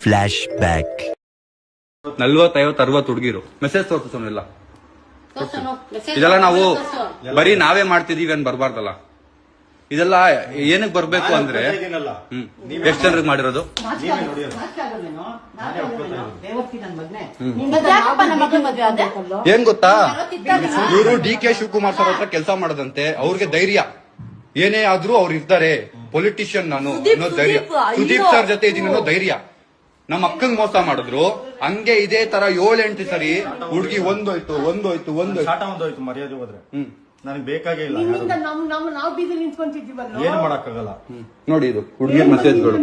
Flash back 40-50-60 ಹುಡುಗಿರು message ತೋರಿಸೋನಿಲ್ಲ. ಇದೆಲ್ಲ ನಾವು ಬರೀ ನಾವೇ ಮಾಡ್ತಿದೀವಿ ಅಂತ ಬರ್ಬಾರ್ದಲ್ಲ. ಇದೆಲ್ಲ ಏನಕ್ಕೆ ಬರ್ಬೇಕು ಅಂದ್ರೆ ಎಷ್ಟು ಜನರಿಗೆ ಮಾಡಿರೋದು? ಏನ್ ಗೊತ್ತಾ, ಇವರು ಡಿ.ಕೆ. ಶಿವಕುಮಾರ್ ಸರ್ ಹತ್ರ ಕೆಲಸ ಮಾಡದಂತೆ. ಅವ್ರಿಗೆ ಧೈರ್ಯ ಏನೇ ಆದ್ರೂ ಅವ್ರು ಇರ್ತಾರೆ, ಪೊಲಿಟಿಷಿಯನ್ ನಾನು ಅನ್ನೋ ಧೈರ್ಯ. ಸುದೀಪ್ ಸರ್ ಜೊತೆ ಇದೀನಿ ಅನ್ನೋ ಧೈರ್ಯ. ನಮ್ಮ ಅಕ್ಕಂಗ್ ಮೋಸ ಮಾಡಿದ್ರು, ಹಂಗೆ ಇದೇ ತರ 7-8 ಸರಿ ಹುಡುಗಿ ಒಂದೋಯ್ತು ಮರ್ಯಾದೆ ಹೋದ್ರೆ ನನಗೆ ಬೇಕಾಗೇ ಇಲ್ಲ. ಏನು ಮಾಡಕ್ಕಾಗಲ್ಲ ನೋಡಿ. ಇದು ಹುಡುಗಿಯ ಮೆಸೇಜ್ಗಳು.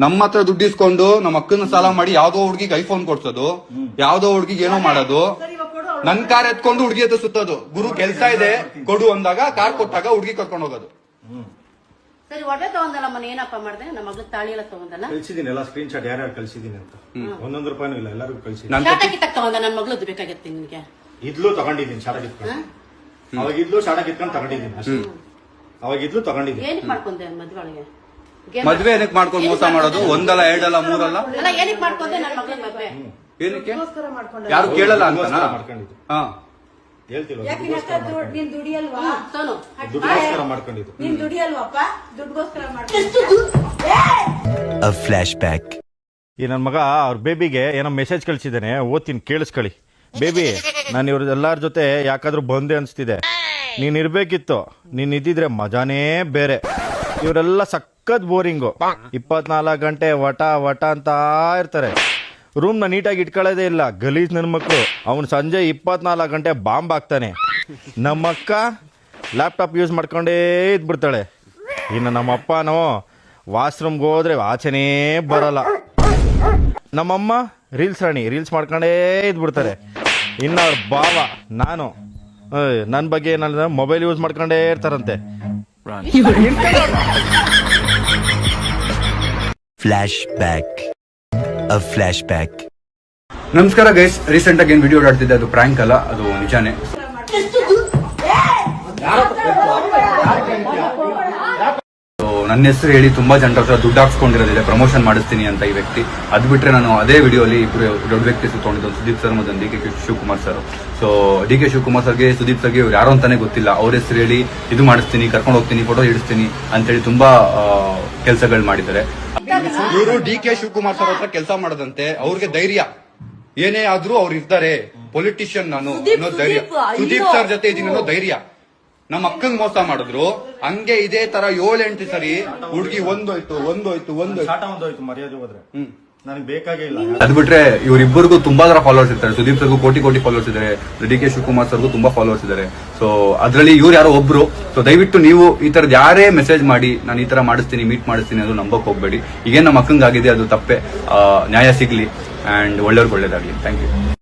ನಮ್ಮ ಹತ್ರ ದುಡ್ಡು ಇಸ್ಕೊಂಡು ನಮ್ಮ ಅಕ್ಕನ ಸಾಲ ಮಾಡಿ ಯಾವ್ದೋ ಹುಡುಗಿಗೆ ಐಫೋನ್ ಕೊಡ್ಸೋದು, ಯಾವ್ದೋ ಹುಡುಗಿಗೆ ಏನೋ ಮಾಡೋದು. ನನ್ ಕಾರ್ ಎತ್ಕೊಂಡು ಹುಡುಗಿ ಹತ್ರ ಸುತ್ತೋದು. ಗುರು ಕೆಲ್ಸ ಇದೆ ಕೊಡು ಅಂದಾಗ ಕಾರ್ ಕೊಟ್ಟಾಗ ಹುಡುಗಿ ಕರ್ಕೊಂಡು ಹೋಗೋದು. ಸರಿ, ಒಡೆ ತಗೊಂಡಲ್ಲ ಮನೆ ಏನಪ್ಪ ಮಾಡಿದೆ? ನಮ್ಮ ಮಗಳು ತಾಳಿ ಎಲ್ಲ ತಗೊಂಡಲ್ಲ, ಕಳ್ಸಿದೀನಿ ಎಲ್ಲ ಸ್ಕ್ರೀನ್ ಶಾಟ್ ಯಾರ್ಯಾರು ಕಳ್ಸಿದೀನಿ ಅಂತ. 1 ರೂಪಾಯಿನೂ ಇಲ್ಲ, ಎಲ್ಲರಿಗೂ ಕಳ್ಸಿದೀನಿ. ಶಾಟ ಕಿತ್ತಕ್ ತಗೊಂಡ ನನ್ನ ಮಗಳದ್ದು ಬೇಕಾಗಿತ್ತು ನಿನ್ಗೆ. ಇದ್ಲು ತಗೊಂಡಿದ್ದೀನಿ, ಶಾಟ ಕಿತ್ಕೊಂಡು. ಅವಾಗ ಇದ್ಲು ಶಾಟ ಕಿತ್ಕೊಂಡು ತಗೊಂಡಿದ್ದೀನಿ ಅಷ್ಟೇ. ಅವಾಗ ಇದ್ಲು ತಗೊಂಡಿದ್ದೀನಿ. ಏನಕ್ಕೆ ಮಾಡ್ಕೊಂಡೆ ಮದ್ವೆ ಒಳಗೆ? ಮದ್ವೆ ಏನಕ್ಕೆ ಮಾಡ್ಕೊಂಡು ಮೋಸ ಮಾಡೋದು? 1 ಅಲ್ಲ 2 ಅಲ್ಲ 3 ಅಲ್ಲ. ಅಲ್ಲ, ಏನಕ್ಕೆ ಮಾಡ್ಕೊಂಡೆ ನನ್ನ ಮಗಳ ಮದ್ವೆ? ಏನಕ್ಕೆ? ಯಾರು ಕೇಳಲ್ಲ ಅಂತನಾ? ಹಾ, ಹೇಳ್ತಿಲ್ಲ. ಸೋನು ದುಡ್ಡುಗೋಸ್ಕರ ಮಾಡ್ಕೊಂಡಿದ್ದು. Flashback. ಈ ನನ್ನ ಮಗ ಅವ್ರ ಬೇಬಿಗೆ ಏನೋ ಮೆಸೇಜ್ ಕಳ್ಸಿದ್ದಾನೆ, ಓದ್ತೀನಿ ಕೇಳಿಸ್ಕೊಳ್ಳಿ. ಬೇಬಿ, ನಾನು ಇವ್ರ ಎಲ್ಲಾರ ಜೊತೆ ಯಾಕಾದ್ರೂ ಬಂದೆ ಅನ್ಸ್ತಿದೆ. ನೀನ್ ಇರ್ಬೇಕಿತ್ತು, ನೀನ್ ಇದ್ದಿದ್ರೆ ಮಜಾನೇ ಬೇರೆ. ಇವರೆಲ್ಲ ಸಖತ್ ಬೋರಿಂಗು. 24 ಗಂಟೆ ವಟ ವಟ ಅಂತ ಇರ್ತಾರೆ. ರೂಮ್ನ ನೀಟಾಗಿ ಇಟ್ಕೊಳ್ಳೋದೇ ಇಲ್ಲ, ಗಲೀಜ್ ನನ್ನ ಮಕ್ಕಳು. ಅವನು ಸಂಜೆ 24 ಗಂಟೆ ಬಾಂಬ್ ಹಾಕ್ತಾನೆ. ನಮ್ಮಕ್ಕ ಲ್ಯಾಪ್ಟಾಪ್ ಯೂಸ್ ಮಾಡ್ಕೊಂಡೇ ಇದ್ಬಿಡ್ತಾಳೆ. ಇನ್ನು ನಮ್ಮಪ್ಪನೋ ವಾಶ್ರೂಮ್ಗೆ ಹೋದ್ರೆ ಆಚೆನೇ ಬರಲ್ಲ. ನಮ್ಮಮ್ಮ ರೀಲ್ಸ್ ರಾಣಿ, ರೀಲ್ಸ್ ಮಾಡ್ಕೊಂಡೇ ಇದ್ಬಿಡ್ತಾರೆ. ಇನ್ನು ಅವ್ರ ಬಾವ ನಾನು ನನ್ನ ಬಗ್ಗೆ ಏನಲ್ಲ, ಮೊಬೈಲ್ ಯೂಸ್ ಮಾಡ್ಕೊಂಡೇ ಇರ್ತಾರಂತೆ. Flashback. Flashback. ನಮಸ್ಕಾರ ಗೈಸ್. ರೀಸೆಂಟ್ ಆಗಿ ಏನ್ ವಿಡಿಯೋ ಆಡ್ತಿದ್ದೆ, ಅದು ಪ್ರಾಂಕ್ ಅಲ್ಲ, ಅದು ನಿಜಾನೇ. ನನ್ನ ಹೆಸರು ಹೇಳಿ ತುಂಬಾ ಜನರ ಹತ್ರ ದುಡ್ಡು ಹಾಕ್ಸ್ಕೊಂಡಿರೋದಿದೆ, ಪ್ರಮೋಷನ್ ಮಾಡಿಸ್ತೀನಿ ಅಂತ ಈ ವ್ಯಕ್ತಿ. ಅದ್ ಬಿಟ್ರೆ ನಾನು ಅದೇ ವಿಡಿಯೋಲಿ ಇಬ್ಬರು ದೊಡ್ಡ ವ್ಯಕ್ತಿ ಸುತ್ತಕೊಂಡಿದ್ದು, ಸುದೀಪ್ ಸರ್ ಮತ್ತು ಡಿ.ಕೆ. ಶಿವಕುಮಾರ್ ಸರ್. ಸೊ ಡಿ.ಕೆ. ಶಿವಕುಮಾರ್ ಸರ್ಗೆ, ಸುದೀಪ್ ಸರ್ಗೆ ಇವ್ರು ಯಾರು ಅಂತಾನೆ ಗೊತ್ತಿಲ್ಲ. ಅವ್ರ ಹೆಸರು ಹೇಳಿ ಇದು ಮಾಡಿಸ್ತೀನಿ, ಕರ್ಕೊಂಡು ಹೋಗ್ತೀನಿ, ಫೋಟೋ ಹಿಡಿಸ್ತೀನಿ ಅಂತೇಳಿ ತುಂಬಾ ಕೆಲಸಗಳು ಮಾಡಿದ್ದಾರೆ. ಇವರು ಡಿ.ಕೆ. ಶಿವಕುಮಾರ್ ಸರ್ ಹತ್ರ ಕೆಲಸ ಮಾಡದಂತೆ. ಅವ್ರಿಗೆ ಧೈರ್ಯ ಏನೇ ಆದ್ರೂ ಅವ್ರು ಇರ್ತಾರೆ, ಪೊಲಿಟಿಷಿಯನ್ ನಾನು ಅನ್ನೋ ಧೈರ್ಯ. ಸುದೀಪ್ ಸರ್ ಜೊತೆ ಇದೀನಿ ಅನ್ನೋ ಧೈರ್ಯ. ನಮ್ಮ ಅಕ್ಕಂಗ್ ಮೋಸ ಮಾಡಿದ್ರು, ಹಂಗೆ ಇದೇ ತರ 7-8 ಸರಿ ಹುಡುಗಿ ಒಂದೋಯ್ತು ಮರ್ಯಾದೆ ಹೋದ್ರೆ ನನಗೆ ಬೇಕಾಗೇ ಇಲ್ಲ. ಅದ್ ಬಿಟ್ರೆ ಇವರಿಬ್ಬರಿಗೂ ತುಂಬಾ ತರ ಫಾಲೋವರ್ಸ್ ಇರ್ತಾರೆ. ಸುದೀಪ್ ಸರ್ಗೂ ಕೋಟಿ ಫಾಲೋವರ್ಸ್ ಇದಾರೆ, ಡಿ.ಕೆ. ಶಿವಕುಮಾರ್ ಸರ್ಗೂ ತುಂಬಾ ಫಾಲೋವರ್ಸ್ ಇದಾರೆ. ಸೊ ಅದ್ರಲ್ಲಿ ಇವ್ರು ಯಾರೋ ಒಬ್ರು. ಸೊ ದಯವಿಟ್ಟು ನೀವು ಈ ತರದ್ ಯಾರೇ ಮೆಸೇಜ್ ಮಾಡಿ ನಾನು ಈ ತರ ಮಾಡಿಸ್ತೀನಿ, ಮೀಟ್ ಮಾಡಿಸ್ತೀನಿ ಅದು ನಂಬಕ್ ಹೋಗ್ಬೇಡಿ. ಈಗೇನ್ ನಮ್ಮ ಅಕ್ಕಂಗಾಗಿದೆ ಅದು ತಪ್ಪೆ. ನ್ಯಾಯ ಸಿಗ್ಲಿ ಅಂಡ್ ಒಳ್ಳೆಯವ್ರಿಗೆ ಒಳ್ಳೇದಾಗ್ಲಿ. Thank you.